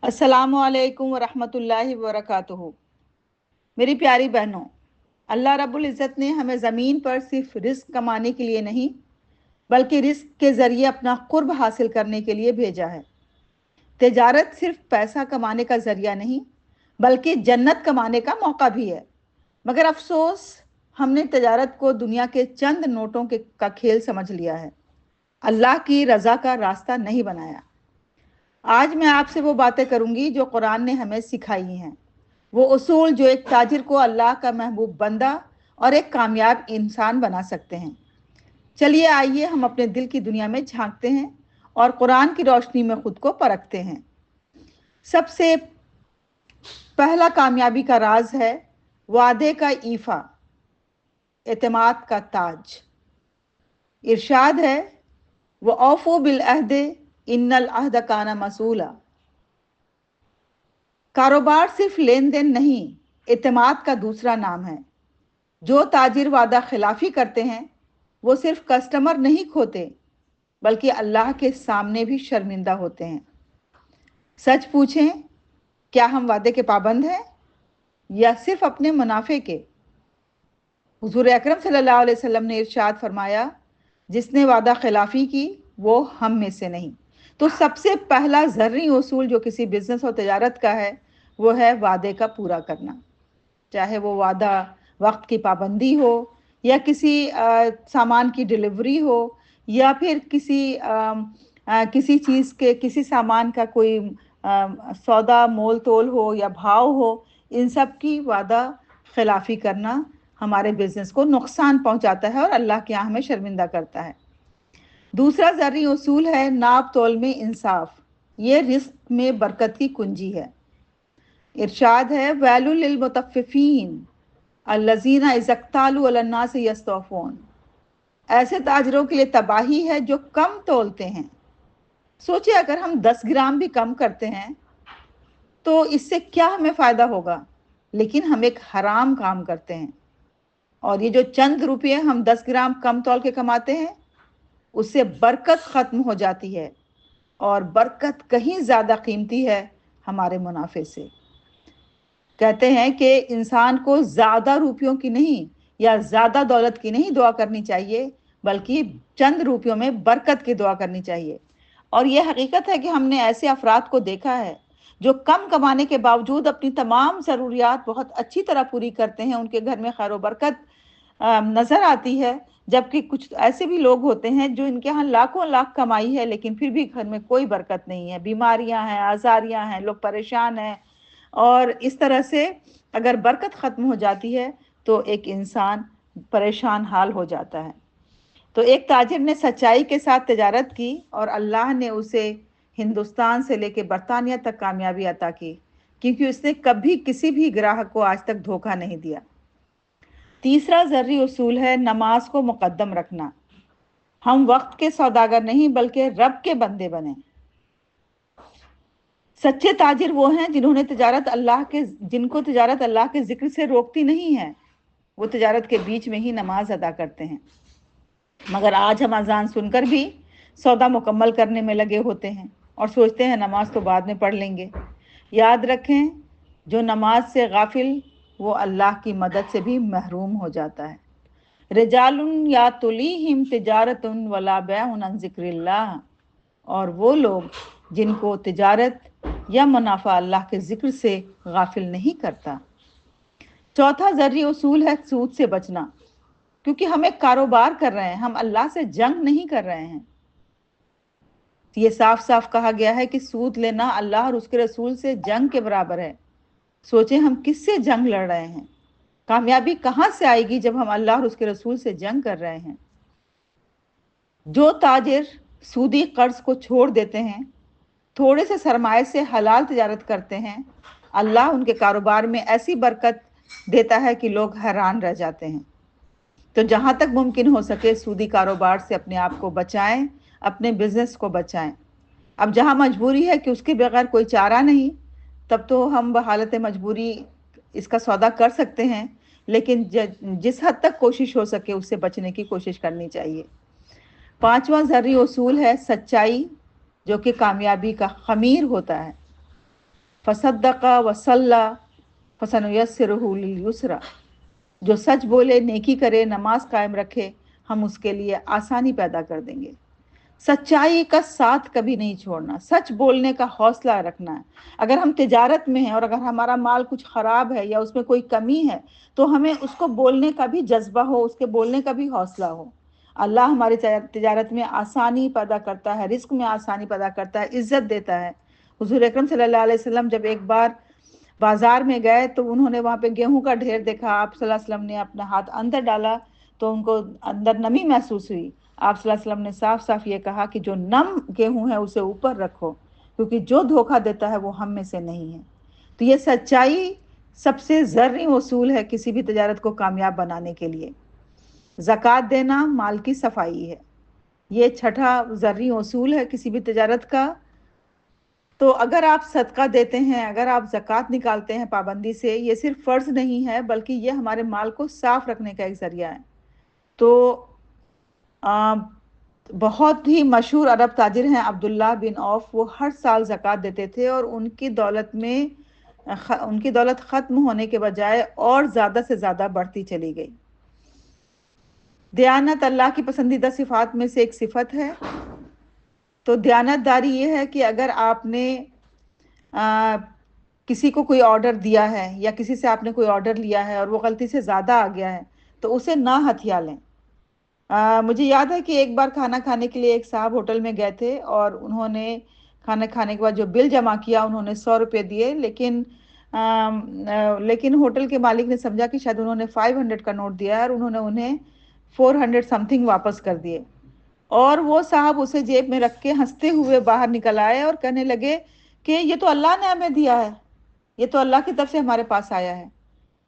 अस्सलामु अलैकुम वरहमतुल्लाहि वबरकातुहू। मेरी प्यारी बहनों, अल्लाह रब्बुल इज़्ज़त ने हमें ज़मीन पर सिर्फ रिस्क कमाने के लिए नहीं बल्कि रिस्क के ज़रिए अपना कुर्ब हासिल करने के लिए भेजा है। तिजारत सिर्फ पैसा कमाने का ज़रिया नहीं बल्कि जन्नत कमाने का मौका भी है। मगर अफसोस, हमने तिजारत को दुनिया के चंद नोटों का खेल समझ लिया है, अल्लाह की रज़ा का रास्ता नहीं बनाया। आज मैं आपसे वो बातें करूंगी जो कुरान ने हमें सिखाई हैं, वो उसूल जो एक ताजिर को अल्लाह का महबूब बंदा और एक कामयाब इंसान बना सकते हैं। चलिए आइए हम अपने दिल की दुनिया में झांकते हैं और कुरान की रोशनी में खुद को परखते हैं। सबसे पहला कामयाबी का राज है वादे का ईफा, एतमाद का ताज। इरशाद है, वो औफू बिल अहदे इन्नल अहद काना मसूला। कारोबार सिर्फ लेन देन नहीं, एतमाद का दूसरा नाम है। जो ताजिर वादा खिलाफी करते हैं वो सिर्फ कस्टमर नहीं खोते बल्कि अल्लाह के सामने भी शर्मिंदा होते हैं। सच पूछें, क्या हम वादे के पाबंद हैं या सिर्फ अपने मुनाफे के? हुजूर अकरम सल्लल्लाहु अलैहि वसल्लम ने इरशाद फरमाया, जिसने वादा खिलाफी की वो हम में से नहीं। तो सबसे पहला ज़रूरी उसूल जो किसी बिजनेस और तजारत का है वो है वादे का पूरा करना। चाहे वो वादा वक्त की पाबंदी हो या किसी सामान की डिलीवरी हो या फिर किसी चीज़ के किसी सामान का कोई सौदा मोल तोल हो या भाव हो, इन सब की वादा खिलाफी करना हमारे बिजनेस को नुकसान पहुंचाता है और अल्लाह के यहाँ हमें शर्मिंदा करता है। दूसरा ज़रूरी उसूल है नाप तोल में इंसाफ। ये रिस्क में बरकत की कुंजी है। इरशाद है, वैलुल लिल मुतफ्फिफीन अल्लज़ीना इज़्क़तालू अलन्नास यस्तौफ़ून। ऐसे ताजरों के लिए तबाही है जो कम तोलते हैं। सोचिए, अगर हम 10 ग्राम भी कम करते हैं तो इससे क्या हमें फ़ायदा होगा, लेकिन हम एक हराम काम करते हैं और ये जो चंद रुपये हम 10 ग्राम कम तौल के कमाते हैं उससे बरकत ख़त्म हो जाती है और बरकत कहीं ज़्यादा कीमती है हमारे मुनाफे से। कहते हैं कि इंसान को ज़्यादा रुपयों की नहीं या ज़्यादा दौलत की नहीं दुआ करनी चाहिए बल्कि चंद रुपयों में बरकत की दुआ करनी चाहिए। और यह हकीकत है कि हमने ऐसे अफराद को देखा है जो कम कमाने के बावजूद अपनी तमाम ज़रूरियात बहुत अच्छी तरह पूरी करते हैं। उनके घर में खैर बरकत नज़र आती है, जबकि कुछ ऐसे भी लोग होते हैं जो इनके यहाँ लाखों लाख कमाई है लेकिन फिर भी घर में कोई बरकत नहीं है। बीमारियां हैं, आज़ारियां हैं, लोग परेशान हैं और इस तरह से अगर बरकत ख़त्म हो जाती है तो एक इंसान परेशान हाल हो जाता है। तो एक ताजिर ने सच्चाई के साथ तिजारत की और अल्लाह ने उसे हिंदुस्तान से लेकर बरतानिया तक कामयाबी अता की, क्योंकि उसने कभी किसी भी ग्राहक को आज तक धोखा नहीं दिया। तीसरा ज़रूरी उसूल है नमाज को मुकद्दम रखना। हम वक्त के सौदागर नहीं बल्कि रब के बंदे बने। सच्चे ताजिर वो हैं जिन्होंने जिनको तिजारत अल्लाह के जिक्र से रोकती नहीं है। वो तिजारत के बीच में ही नमाज अदा करते हैं। मगर आज हम अजान सुनकर भी सौदा मुकम्मल करने में लगे होते हैं और सोचते हैं नमाज तो बाद में पढ़ लेंगे। याद रखें, जो नमाज से गाफिल वो अल्लाह की मदद से भी महरूम हो जाता है। रिजालुन या तुलीहिम तिजारतुन वला बैउन अन ज़िक्रिल्लाह। और वो लोग जिनको तिजारत या मुनाफा अल्लाह के जिक्र से गाफिल नहीं करता। चौथा ज़रूरी उसूल है सूद से बचना, क्योंकि हम एक कारोबार कर रहे हैं, हम अल्लाह से जंग नहीं कर रहे हैं। ये साफ साफ कहा गया है कि सूद लेना अल्लाह और उसके रसूल से जंग के बराबर है। सोचें, हम किससे जंग लड़ रहे हैं? कामयाबी कहाँ से आएगी जब हम अल्लाह और उसके रसूल से जंग कर रहे हैं? जो ताजिर सूदी कर्ज को छोड़ देते हैं, थोड़े से सरमाए से हलाल तिजारत करते हैं, अल्लाह उनके कारोबार में ऐसी बरकत देता है कि लोग हैरान रह जाते हैं। तो जहाँ तक मुमकिन हो सके सूदी कारोबार से अपने आप को बचाएं, अपने बिजनेस को बचाएं। अब जहाँ मजबूरी है कि उसके बगैर कोई चारा नहीं, तब तो हम बहालत मजबूरी इसका सौदा कर सकते हैं, लेकिन जिस हद तक कोशिश हो सके उससे बचने की कोशिश करनी चाहिए। पांचवा ज़रूरी उसूल है सच्चाई, जो कि कामयाबी का खमीर होता है। फसद्दक़ वसल्ला फसनुयस्सिरुहु लिलयुस्रा, जो सच बोले, नेकी करे, नमाज कायम रखे, हम उसके लिए आसानी पैदा कर देंगे। सच्चाई का साथ कभी नहीं छोड़ना, सच बोलने का हौसला रखना है। अगर हम तिजारत में हैं और अगर हमारा माल कुछ ख़राब है या उसमें कोई कमी है तो हमें उसको बोलने का भी जज्बा हो, उसके बोलने का भी हौसला हो। अल्लाह हमारी तिजारत में आसानी पैदा करता है, रिस्क में आसानी पैदा करता है, इज़्ज़त देता है। हुज़ूर अकरम सल्लल्लाहु अलैहि वसल्लम जब एक बार बाज़ार में गए तो उन्होंने वहाँ पे गेहूं का ढेर देखा। आप सल्लल्लाहु अलैहि वसल्लम ने अपना हाथ अंदर डाला तो उनको अंदर नमी महसूस हुई। आप सल्लल्लाहु अलैहि वसल्लम ने साफ साफ ये कहा कि जो नम गेहूं है उसे ऊपर रखो, क्योंकि जो धोखा देता है वो हम में से नहीं है। तो ये सच्चाई सबसे ज़रूरी उसूल है किसी भी तिजारत को कामयाब बनाने के लिए। ज़कात देना माल की सफाई है, ये छठा ज़रूरी उसूल है किसी भी तिजारत का। तो अगर आप सदका देते हैं, अगर आप ज़कात निकालते हैं पाबंदी से, ये सिर्फ फ़र्ज़ नहीं है बल्कि ये हमारे माल को साफ़ रखने का एक ज़रिया है। तो बहुत ही मशहूर अरब ताजिर हैं अब्दुल्ला बिन औफ, वो हर साल ज़कात देते थे और उनकी दौलत ख़त्म होने के बजाय और ज़्यादा से ज़्यादा बढ़ती चली गई। दयानत अल्लाह की पसंदीदा सिफ़ात में से एक सिफ़त है। तो दयानतदारी ये है कि अगर आपने किसी को कोई ऑर्डर दिया है या किसी से आपने कोई ऑर्डर लिया है और वो गलती से ज़्यादा आ गया है तो उसे ना हथिया लें। मुझे याद है कि एक बार खाना खाने के लिए एक साहब होटल में गए थे और उन्होंने खाना खाने के बाद जो बिल जमा किया उन्होंने 100 रुपये दिए, लेकिन होटल के मालिक ने समझा कि शायद उन्होंने 500 का नोट दिया है और उन्होंने उन्हें 400 समथिंग वापस कर दिए। और वो साहब उसे जेब में रख के हंसते हुए बाहर निकल आए और कहने लगे कि ये तो अल्लाह ने हमें दिया है, ये तो अल्लाह की तरफ से हमारे पास आया है।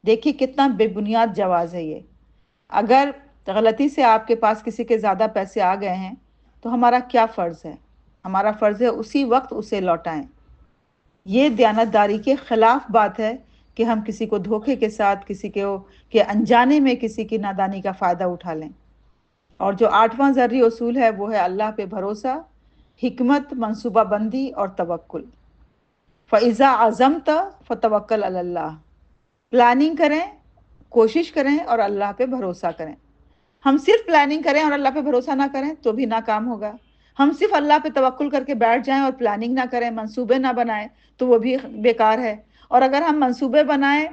देखिए कितना बेबुनियाद जवाज़ है ये। अगर गलती से आपके पास किसी के ज़्यादा पैसे आ गए हैं तो हमारा क्या फ़र्ज़ है? हमारा फ़र्ज़ है उसी वक्त उसे लौटाएं। ये दयानतदारी के ख़िलाफ़ बात है कि हम किसी को धोखे के साथ, किसी के अनजाने में किसी की नादानी का फ़ायदा उठा लें। और जो 8वां ज़रूरी उसूल है वो है अल्लाह पे भरोसा, हिकमत, मंसूबा बंदी और तवक्कुल। फ़इज़ा अज़म्त फ़तवक्कल अलल्लाह। प्लानिंग करें, कोशिश करें और अल्लाह पे भरोसा करें। हम सिर्फ प्लानिंग करें और अल्लाह पे भरोसा ना करें तो भी नाकाम होगा। हम सिर्फ अल्लाह पे तवक्कुल करके बैठ जाएं और प्लानिंग ना करें, मंसूबे ना बनाएं तो वो भी बेकार है। और अगर हम मंसूबे बनाएं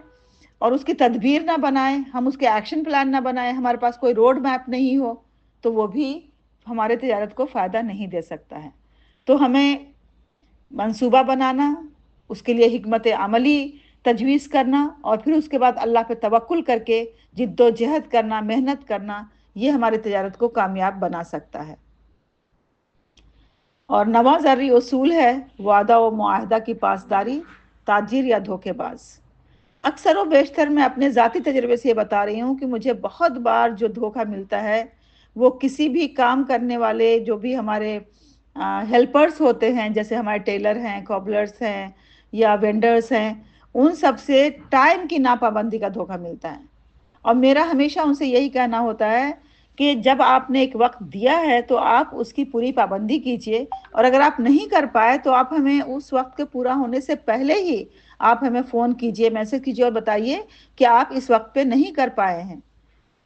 और उसकी तदबीर ना बनाएं, हम उसके एक्शन प्लान ना बनाएं, हमारे पास कोई रोड मैप नहीं हो तो वो भी हमारे तिजारत को फ़ायदा नहीं दे सकता है। तो हमें मंसूबा बनाना, उसके लिए हिकमत अमली तजवीज़ करना और फिर उसके बाद अल्लाह पे तवक्कुल करके जिद्दोजहद करना, मेहनत करना, ये हमारी तिजारत को कामयाब बना सकता है। और 9वां ज़रूरी उसूल है वादा व मुआहदा की पासदारी, ताजिर या धोखेबाज। अक्सर व बेशतर मैं अपने ज़ाती तजर्बे से ये बता रही हूँ कि मुझे बहुत बार जो धोखा मिलता है वो किसी भी काम करने वाले जो भी हमारे हेल्पर्स होते हैं, जैसे हमारे टेलर हैं, कॉबलर्स हैं या वेंडर्स हैं, उन सब से टाइम की नापाबंदी का धोखा मिलता है। और मेरा हमेशा उनसे यही कहना होता है कि जब आपने एक वक्त दिया है तो आप उसकी पूरी पाबंदी कीजिए और अगर आप नहीं कर पाए तो आप हमें उस वक्त के पूरा होने से पहले ही आप हमें फ़ोन कीजिए, मैसेज कीजिए और बताइए कि आप इस वक्त पे नहीं कर पाए हैं।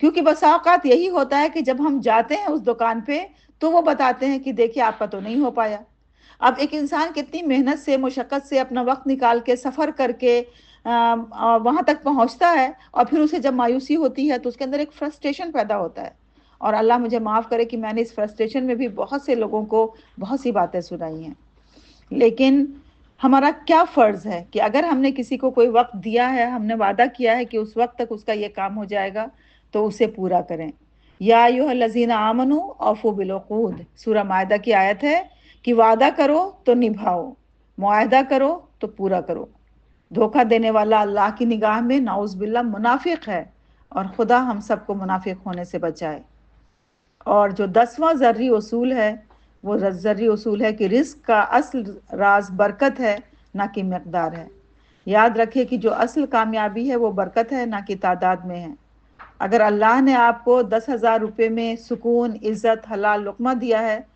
क्योंकि बसा औकात यही होता है कि जब हम जाते हैं उस दुकान पे तो वो बताते हैं कि देखिए आपका तो नहीं हो पाया। अब एक इंसान कितनी मेहनत से, मुशक्क़त से अपना वक्त निकाल के सफ़र करके वहाँ तक पहुँचता है और फिर उसे जब मायूसी होती है तो उसके अंदर एक फ्रस्ट्रेशन पैदा होता है। और अल्लाह मुझे माफ़ करे कि मैंने इस फ्रस्ट्रेशन में भी बहुत से लोगों को बहुत सी बातें सुनाई हैं। लेकिन हमारा क्या फ़र्ज़ है कि अगर हमने किसी को कोई वक्त दिया है, हमने वादा किया है कि उस वक्त तक उसका ये काम हो जाएगा तो उसे पूरा करें। या अय्युहल्लज़ीना आमनू औफ़ू बिल-उक़ूद, सूरह माइदा की आयत है कि वादा करो तो निभाओ, मुआहदा करो तो पूरा करो। धोखा देने वाला अल्लाह की निगाह में नाउज़ बिल्लाह मुनाफिक है और खुदा हम सबको मुनाफिक होने से बचाए। और जो 10वां ज़रूरी उसूल है वो ज़रूरी उसूल है कि रिज़्क़ का असल राज बरकत है ना कि मकदार है। याद रखिए कि जो असल कामयाबी है वो बरकत है ना कि तादाद में है। अगर अल्लाह ने आपको 10,000 रुपये में सुकून, इज़्ज़त, हलाल लुक़मा दिया है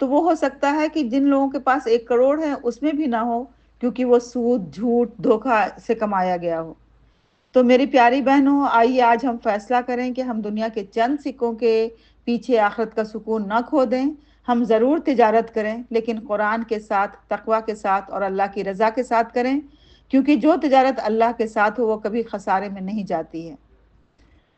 तो वो हो सकता है कि जिन लोगों के पास 1 करोड़ है उसमें भी ना हो, کیونکہ وہ سود، جھوٹ، دھوکہ سے کمایا گیا ہو۔ تو میری پیاری بہنوں، آئیے آج ہم فیصلہ کریں کہ ہم دنیا کے چند سکوں کے پیچھے آخرت کا سکون نہ کھو دیں۔ ہم ضرور تجارت کریں، لیکن قرآن کے ساتھ، تقوی کے ساتھ اور اللہ کی رضا کے ساتھ کریں، کیونکہ جو تجارت اللہ کے ساتھ ہو وہ کبھی خسارے میں نہیں جاتی ہے۔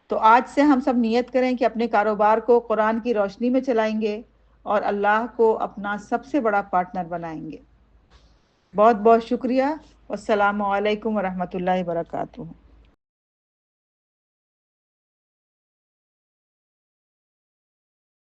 تو آج سے ہم سب نیت کریں کہ اپنے کاروبار کو قرآن کی روشنی میں چلائیں گے اور اللہ کو اپنا سب سے بڑا پارٹنر بنائیں گے۔ بہت بہت شکریہ۔ والسلام علیکم ورحمۃ اللہ وبرکاتہ۔